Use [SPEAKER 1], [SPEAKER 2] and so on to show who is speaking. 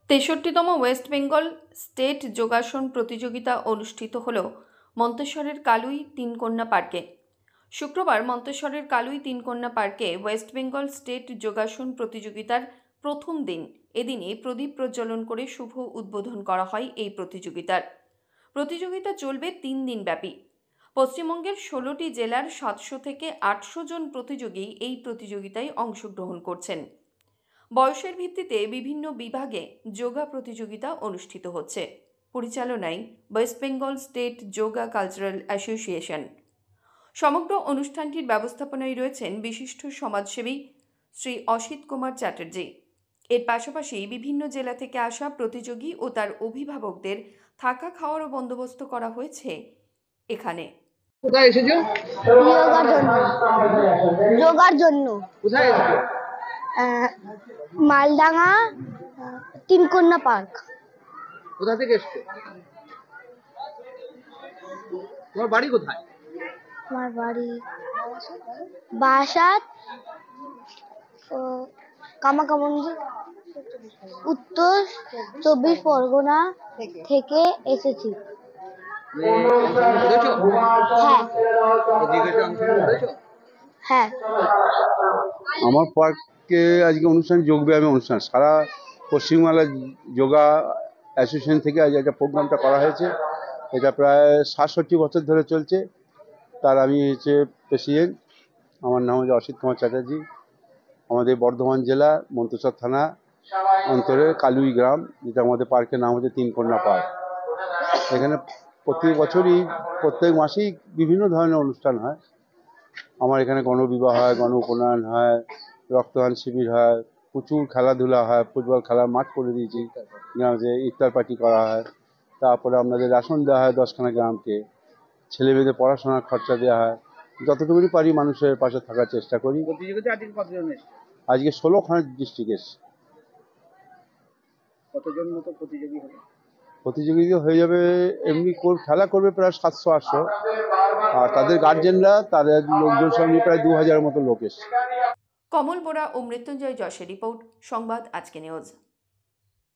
[SPEAKER 1] ৬৩তম West Bengal state যোগাসন প্রতিযোগিতা অনুষ্ঠিত হল মন্তেশ্বরের কালুই তিনকন্যা পার্কে। শুক্রবার মন্তেশ্বরের কালুই তিনকন্যা পার্কে ওয়েস্ট বেঙ্গল স্টেট যোগাসন প্রতিযোগিতার প্রথম দিন। এদিনে প্রদীপ প্রজ্বলন করে শুভ উদ্বোধন করা হয় এই প্রতিযোগিতা চলবে ৩ দিন ব্যাপী। পশ্চিমবঙ্গের ১৬টি জেলার ৭০০ থেকে ৮০০ জন প্রতিযোগী এই প্রতিযোগিতায় অংশগ্রহণ করছেন। বয়সের ভিত্তিতে বিভিন্ন বিভাগে যোগা প্রতিযোগিতা অনুষ্ঠিত হচ্ছে। পরিচালনায় West Bengal state yoga cultural association. সমগ্র অনুষ্ঠানটির ব্যবস্থাপনায় রয়েছেন বিশিষ্ট সমাজসেবী শ্রী অসিত কুমার চ্যাটার্জি। এর পাশাপাশি বিভিন্ন জেলা থেকে আসা প্রতিযোগী ও তার অভিভাবকদের থাকা খাওয়ারও বন্দোবস্ত করা হয়েছে এখানে।
[SPEAKER 2] কোথায় এসেছো?
[SPEAKER 3] যোগার জন্য।
[SPEAKER 2] কোথায় এসেছো?
[SPEAKER 3] মালডাঙ্গা তিনকন্যা পার্ক।
[SPEAKER 2] কোথা থেকে এসছো? তোমার বাড়ি কোথায়?
[SPEAKER 3] আমার বাড়ি বাসাত, কামাকামন্দি, উত্তর ২৪ পরগনা থেকে এসেছি। হ্যাঁ।
[SPEAKER 4] আমার পার্কে আজকে অনুষ্ঠান যোগব্যায়ামের অনুষ্ঠান। সারা পশ্চিমবাংলা যোগা অ্যাসোসিয়েশন থেকে আজ একটা প্রোগ্রামটা করা হয়েছে। এটা প্রায় ৬৭ বছর ধরে চলছে। তার আমি হচ্ছে প্রেসিডেন্ট। আমার নাম হচ্ছে অসিত কুমার চ্যাটার্জি। আমাদের বর্ধমান জেলা মন্তেশ্বর থানা অন্তরে কালুই গ্রাম, যেটা আমাদের পার্কের নাম হচ্ছে তিনকন্যা পার্ক। এখানে প্রত্যেক মাসেই বিভিন্ন ধরনের অনুষ্ঠান হয়। আমার এখানে গণবিবাহ হয়, গণ উপনয়ন হয়, রক্তদান শিবির হয়, প্রচুর খেলাধুলা হয়, ফুটবল খেলার মাঠ করে দিয়েছি গ্রামে, ইফতার পার্টি করা হয়। তারপরে আপনাদের রেশন দেওয়া হয় 10খানা গ্রামকে, ছেলেমেয়েদের পড়াশোনার খরচা দেওয়া হয়। যতটুকুনি পারি মানুষের পাশে থাকার চেষ্টা করি। আজকে 16খানা ডিস্ট্রিক্ট এসছে।
[SPEAKER 2] কতজন মতো
[SPEAKER 4] প্রতিযোগিতা হয়ে যাবে, এমনি খেলা করবে প্রায় 700-800, আর তাদের গার্জেনরা, তাদের লোকজন সব নিয়ে প্রায় 2000 মতো লোক এসছে।
[SPEAKER 1] কমল বোরা ও মৃত্যুঞ্জয় যশের রিপোর্ট, সংবাদ আজকে নিউজ।